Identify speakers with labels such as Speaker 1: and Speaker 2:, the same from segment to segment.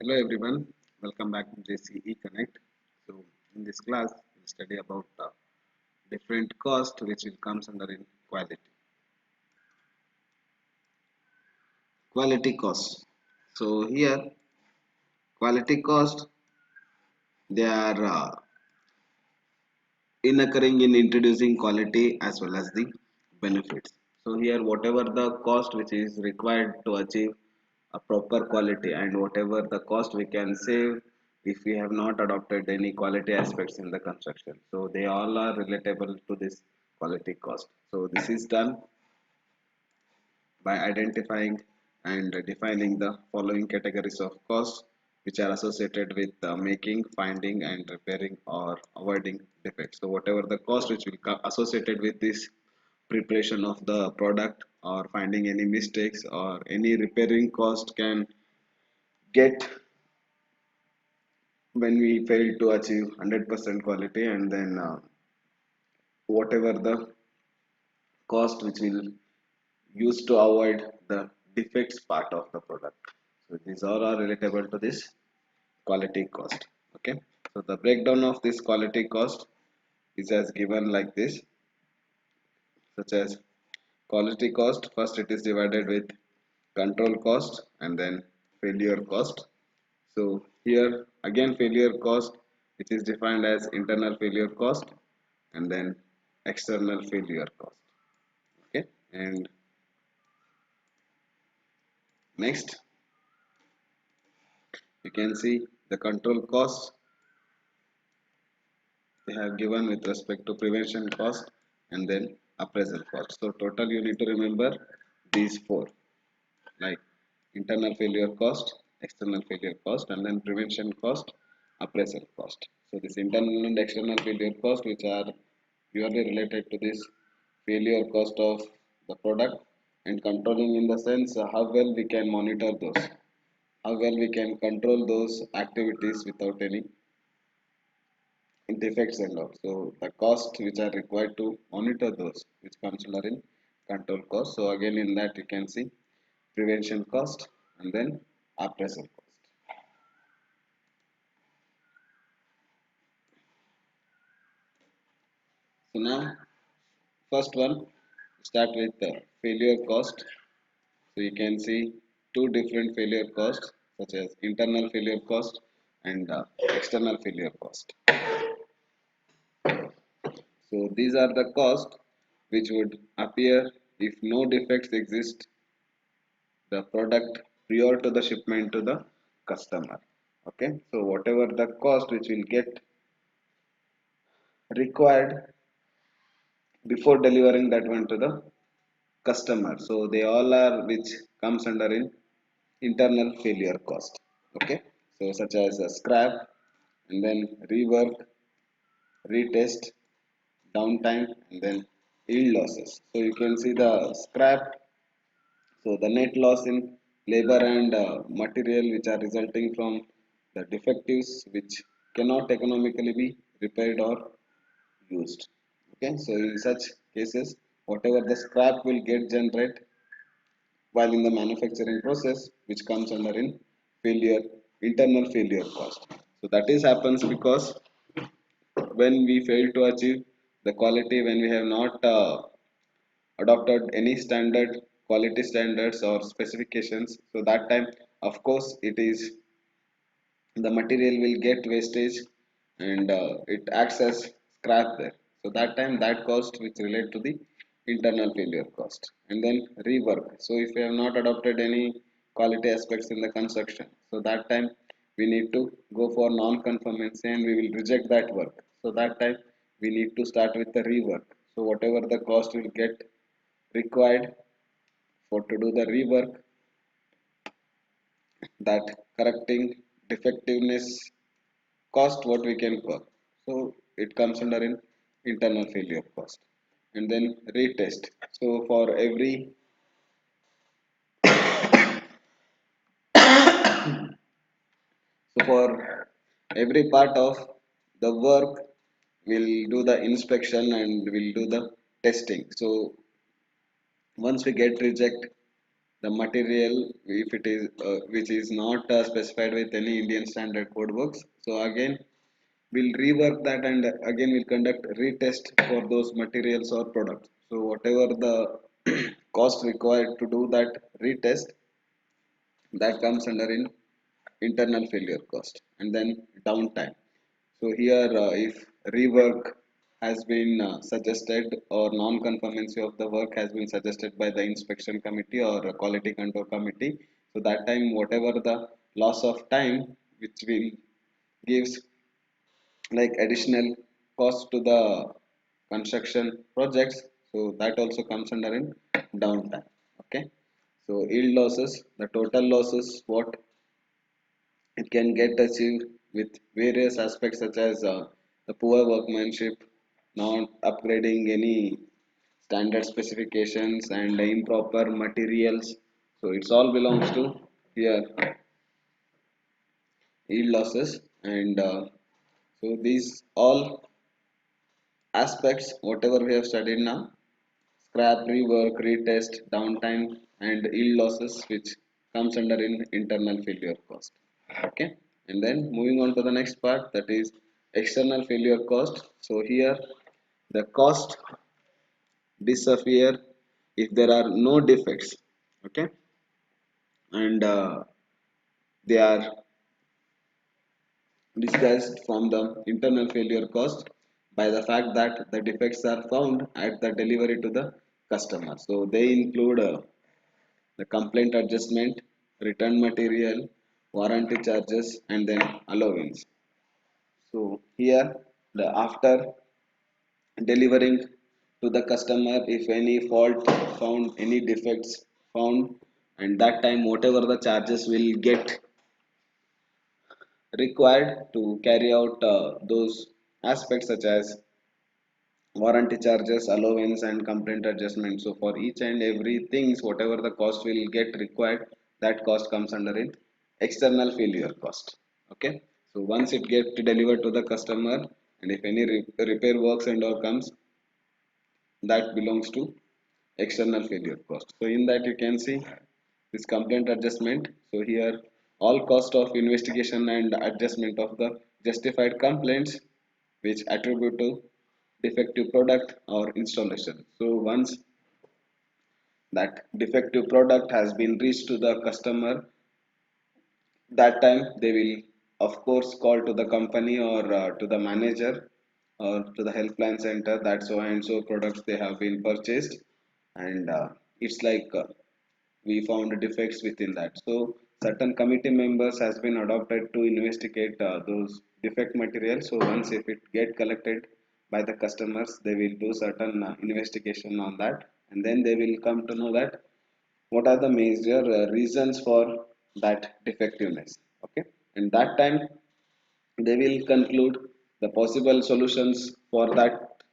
Speaker 1: Hello everyone, welcome back to JCE Connect. So in this class, we'll study about different cost which will comes under in quality. Quality cost. So here, quality cost they are in occurring in introducing quality as well as the benefits. So here, whatever the cost which is required to achieve a proper quality and whatever the cost we can save if we have not adopted any quality aspects in the construction, so they all are relatable to this quality cost. So this is done by identifying and defining the following categories of costs which are associated with making, finding and repairing or avoiding defects. So whatever the cost which will come associated with this preparation of the product or finding any mistakes or any repairing cost can get when we fail to achieve 100% quality, and then whatever the cost which will use to avoid the defects part of the product. So these all are relatable to this quality cost. Okay, so the breakdown of this quality cost is as given like this, such as quality cost, first it is divided with control cost and then failure cost. So here again failure cost, which is defined as internal failure cost and then external failure cost. Okay, and next you can see the control cost they have given with respect to prevention cost and then appraisal cost. So total you need to remember these four, like internal failure cost, external failure cost and then prevention cost, appraisal cost. So this internal and external failure cost which are purely related to this failure cost of the product, and controlling in the sense how well we can monitor those, how well we can control those activities without any defects and all. So the cost which are required to monitor those which comes under in control cost. So again in that you can see prevention cost and then appraisal cost. So now first one start with the failure cost. So you can see two different failure costs such as internal failure cost and external failure cost. So these are the costs which would appear if no defects exist the product prior to the shipment to the customer. Okay, so whatever the cost which will get required before delivering that one to the customer, so they all are which comes under in internal failure cost. Okay, so such as scrap and then rework, retest, downtime and then yield losses. So you can see the scrap. So the net loss in labor and material which are resulting from the defectives which cannot economically be repaired or used. Okay, so in such cases, whatever the scrap will get generate while in the manufacturing process, which comes under in failure, internal failure cost. So that is happens because when we fail to achieve the quality, when we have not adopted any standard quality standards or specifications, so that time of course it is the material will get wastage and it acts as scrap there. So that time that cost which relate to the internal failure cost, and then rework. So if we have not adopted any quality aspects in the construction, so that time we need to go for non-conformance and we will reject that work. So that time we need to start with the rework. So whatever the cost will get required for to do the rework, that correcting defectiveness cost what we can call, so it comes under in internal failure cost. And then retest. So for every so for every part of the work we'll do the inspection and we'll do the testing. So once we get reject the material if it is which is not specified with any Indian standard code books. So again we'll rework that and again we'll conduct retest for those materials or products. So whatever the cost required to do that retest, that comes under in internal failure cost. And then downtime. So here if rework has been suggested or non-conformancy of the work has been suggested by the inspection committee or quality control committee, so that time whatever the loss of time which will gives like additional cost to the construction projects, so that also comes under in downtime. Okay, so yield losses, the total losses what it can get achieved with various aspects such as the poor workmanship, not upgrading any standard specifications and improper materials. So it's all belongs to here yield losses and so these all aspects whatever we have studied now, scrap, rework, retest, downtime and yield losses which comes under in internal failure cost. Okay, and then moving on to the next part, that is external failure cost. So here the cost disappear if there are no defects. Okay, and they are discussed from the internal failure cost by the fact that the defects are found at the delivery to the customer. So they include the complaint adjustment, return material, warranty charges, and then allowance. So here the after delivering to the customer, if any fault found, any defects found, and that time whatever the charges will get required to carry out those aspects such as warranty charges, allowance, and complaint adjustment. So for each and every things, whatever the cost will get required, that cost comes under it external failure cost. Okay. So once it get delivered to the customer, and if any repair works and all comes, that belongs to external failure cost. So in that you can see this complaint adjustment. So here all cost of investigation and adjustment of the justified complaints which attribute to defective product or installation. So once that defective product has been reached to the customer, that time they will of course call to the company or to the manager or to the helpline center that so and so products they have been purchased, and it's like we found defects within that. So certain committee members has been adopted to investigate those defect materials. So once if it get collected by the customers, they will do certain investigation on that, and then they will come to know that what are the major reasons for that defectiveness. Okay, and that time they will conclude the possible solutions for that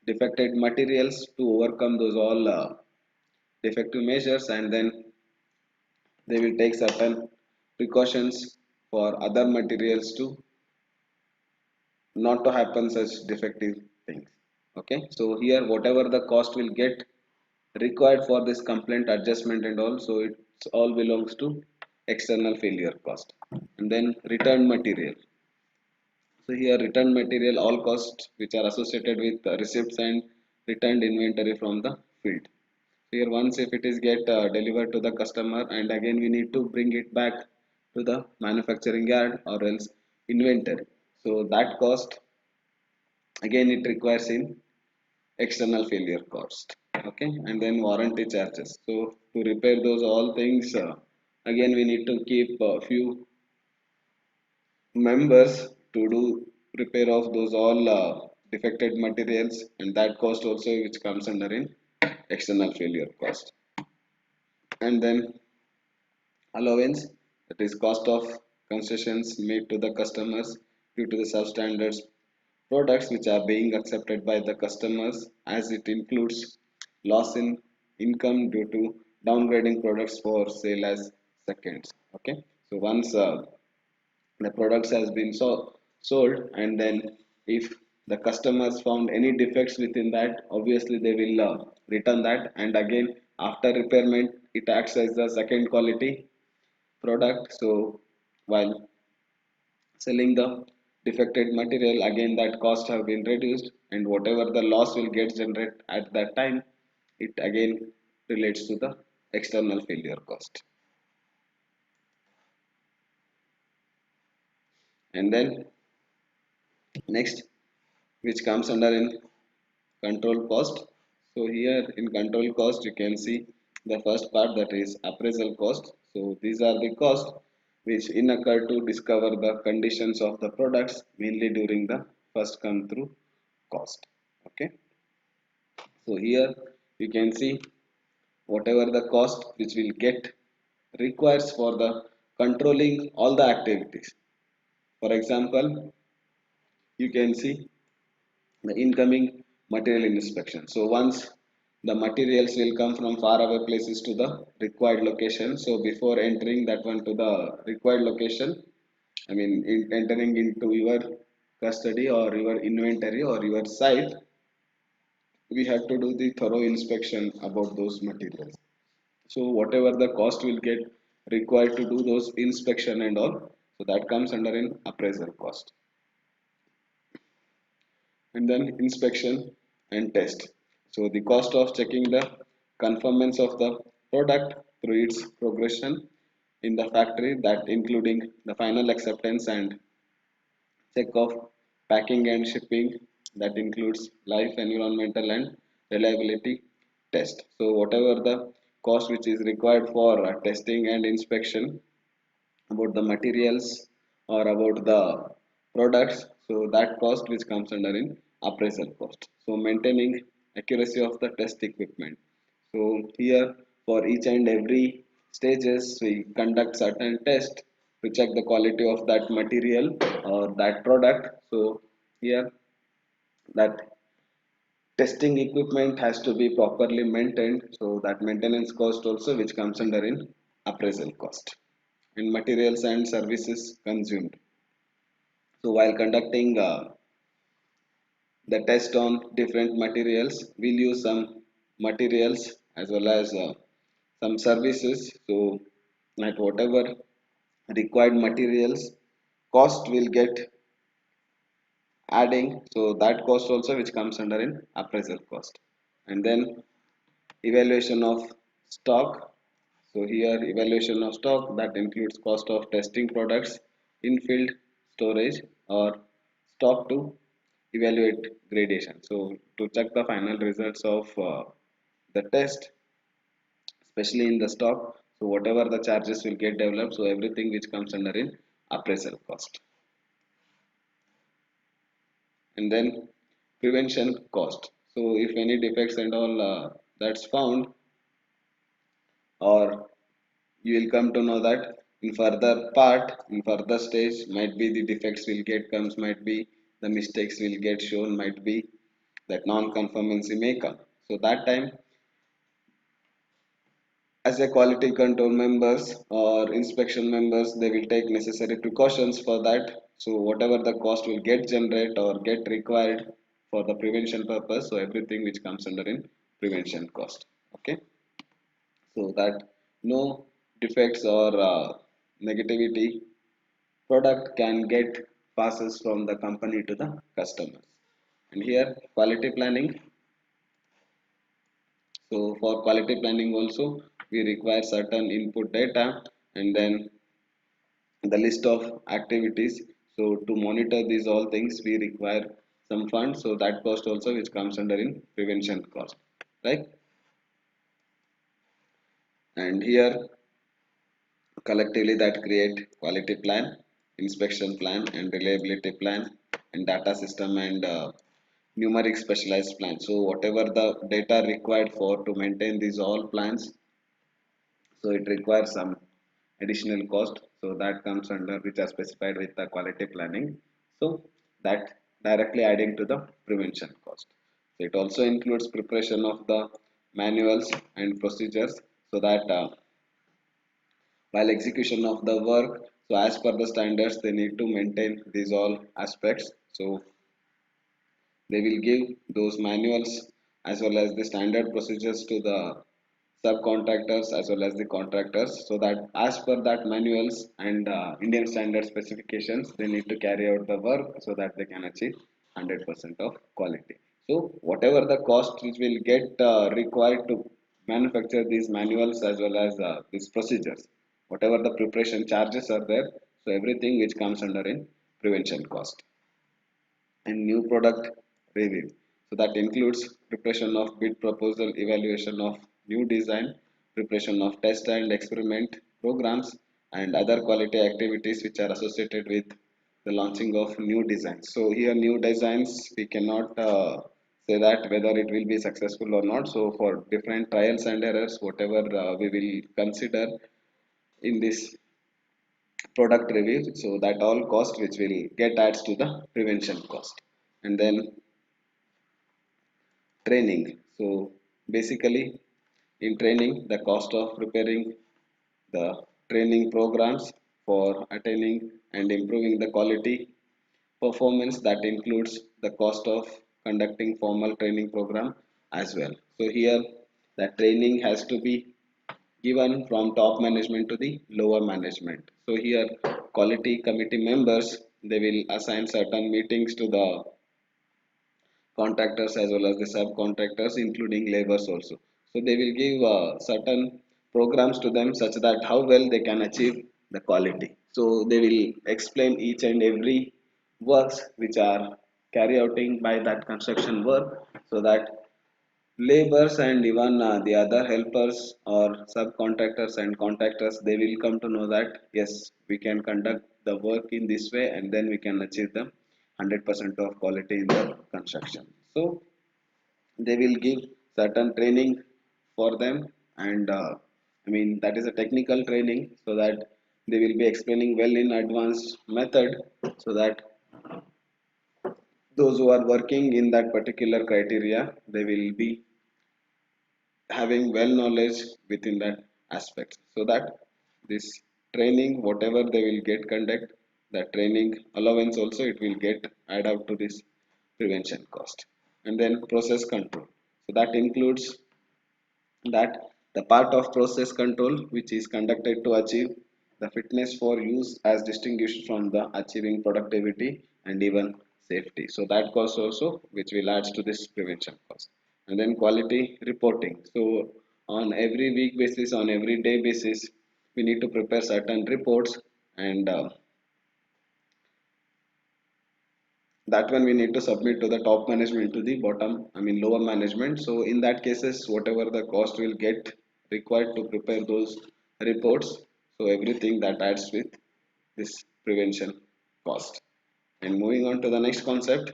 Speaker 1: defected materials to overcome those all defective measures, and then they will take certain precautions for other materials to not to happen such defective things. Okay, so here whatever the cost will get required for this complaint adjustment and all, so it's all belongs to external failure cost. And then return material. So here return material all costs which are associated with receipts and returned inventory from the field. So here once if it is get delivered to the customer, and again we need to bring it back to the manufacturing yard or else inventory, so that cost again it requires in external failure cost. Okay, and then warranty charges. So to repair those all things, again we need to keep a few members to do repair of those all defected materials, and that cost also which comes under in external failure cost. And then allowance, that is cost of concessions made to the customers due to the substandards products which are being accepted by the customers, as it includes loss in income due to downgrading products for sale as seconds. Okay, so once the products has been sold, and then if the customers found any defects within that, obviously they will return that, and again after repairment it acts as the second quality product. So while selling the defected material, again that cost have been reduced, and whatever the loss will get generated at that time, it again relates to the external failure cost. And then next, which comes under in control cost. So here in control cost you can see the first part, that is appraisal cost. So these are the costs which incur to discover the conditions of the products, mainly during the first come through cost. Okay, so here you can see whatever the cost which will get requires for the controlling all the activities. For example, you can see the incoming material inspection. So once the materials will come from far away places to the required location. So before entering that one to the required location, I mean entering into your custody or your inventory or your site, we have to do the thorough inspection about those materials. So whatever the cost will get required to do those inspection and all, so that comes under an appraisal cost. And then inspection and test. So the cost of checking the conformance of the product through its progression in the factory, that including the final acceptance and check of packing and shipping, that includes life, environmental and reliability test. So whatever the cost which is required for testing and inspection about the materials or about the products, so that cost which comes under in appraisal cost. So maintaining accuracy of the test equipment. So here for each and every stages we conduct certain tests to check the quality of that material or that product. So here that testing equipment has to be properly maintained, so that maintenance cost also which comes under in appraisal cost. And materials and services consumed. So while conducting the test on different materials, we'll use some materials as well as some services. So like whatever required materials cost will get adding, so that cost also which comes under in appraisal cost. And then evaluation of stock. So here evaluation of stock, that includes cost of testing products in field storage or stock to evaluate gradation. So to check the final results of the test, especially in the stock, so whatever the charges will get developed, so everything which comes under in appraisal cost. And then prevention cost. So if any defects and all that's found, or you will come to know that in further part, in further stage, might be the defects will get comes, might be the mistakes will get shown, might be that non-conformancy may come. So that time, as a quality control members or inspection members, they will take necessary precautions for that. So whatever the cost will get generate or get required for the prevention purpose, so everything which comes under in prevention cost. Okay, so that no defects or negativity product can get passes from the company to the customers. And here quality planning. So for quality planning also we require certain input data and then the list of activities. So to monitor these all things we require some funds, so that cost also which comes under in prevention cost, right? And here collectively that create quality plan, inspection plan and reliability plan and data system and numeric specialized plan. So whatever the data required for to maintain these all plans, so it requires some additional cost, so that comes under which are specified with the quality planning. So that directly adding to the prevention cost. So it also includes preparation of the manuals and procedures, so that while execution of the work, so as per the standards they need to maintain these all aspects. So they will give those manuals as well as the standard procedures to the subcontractors as well as the contractors, so that as per that manuals and Indian standard specifications, they need to carry out the work so that they can achieve 100% of quality. So whatever the cost which will get required to manufacture these manuals as well as these procedures, whatever the preparation charges are there, so everything which comes under in prevention cost. And new product review, so that includes preparation of bid proposal, evaluation of new design, preparation of test and experiment programs, and other quality activities which are associated with the launching of new designs. So here new designs we cannot say that whether it will be successful or not. So for different trials and errors, whatever we will consider in this product review, so that all cost which will get adds to the prevention cost. And then training. So basically in training, the cost of preparing the training programs for attaining and improving the quality performance, that includes the cost of conducting formal training program as well. So here the training has to be given from top management to the lower management. So here quality committee members, they will assign certain meetings to the contractors as well as the subcontractors, including labors also. So they will give certain programs to them such that how well they can achieve the quality. So they will explain each and every works which are carried out by that construction work, so that laborers and even the other helpers or subcontractors and contractors, they will come to know that yes, we can conduct the work in this way and then we can achieve the 100% of quality in the construction. So they will give certain training for them, and I mean that is a technical training, so that they will be explaining well in advanced method, so that those who are working in that particular criteria, they will be having well knowledge within that aspect, so that this training whatever they will get conduct, the training allowance also it will get add up to this prevention cost. And then process control, so that includes that the part of process control which is conducted to achieve the fitness for use as distinguished from the achieving productivity and even safety. So that cost also which will add to this prevention cost. And then quality reporting. So on every week basis, on every day basis, we need to prepare certain reports, and that one we need to submit to the top management, to the bottom, I mean lower management. So in that cases whatever the cost will get required to prepare those reports, so everything that adds with this prevention cost. And moving on to the next concept,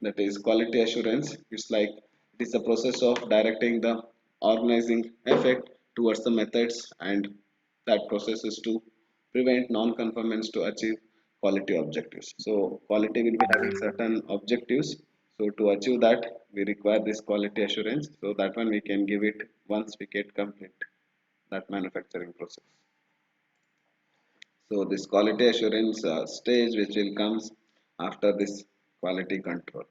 Speaker 1: that is quality assurance. It's like it is the process of directing the organizing effect towards the methods, and that process is to prevent non-conformance to achieve quality objectives. So quality will be having certain objectives. So to achieve that, we require this quality assurance. So that one we can give it once we get complete that manufacturing process. So this quality assurance stage which will comes after this quality control.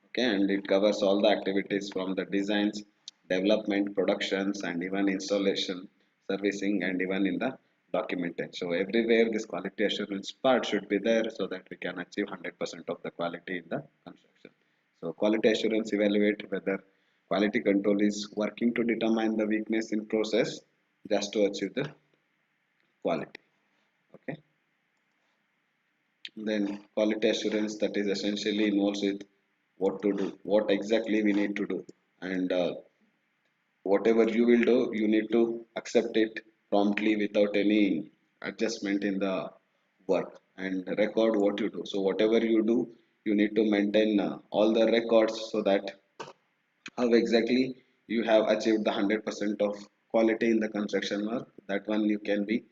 Speaker 1: Okay, and it covers all the activities from the designs, development, productions, and even installation, servicing, and even in the documentation. So everywhere this quality assurance part should be there, so that we can achieve 100% of the quality in the construction. So quality assurance evaluate whether quality control is working to determine the weakness in process just to achieve the quality. Okay. Then quality assurance, that is essentially involves with what to do, what exactly we need to do, and whatever you will do, you need to accept it promptly without any adjustment in the work, and record what you do. So whatever you do, you need to maintain all the records, so that how exactly you have achieved the 100% of quality in the construction work, that one you can be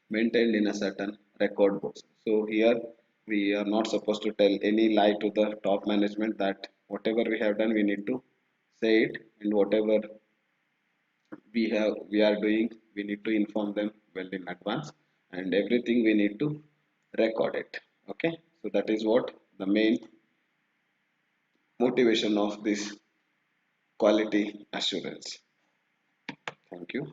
Speaker 1: maintained in a certain record books. So here we are not supposed to tell any lie to the top management, that whatever we have done we need to say it, and whatever we are doing, we need to inform them well in advance, and everything we need to record it. Okay, so that is what the main motivation of this quality assurance. Thank you.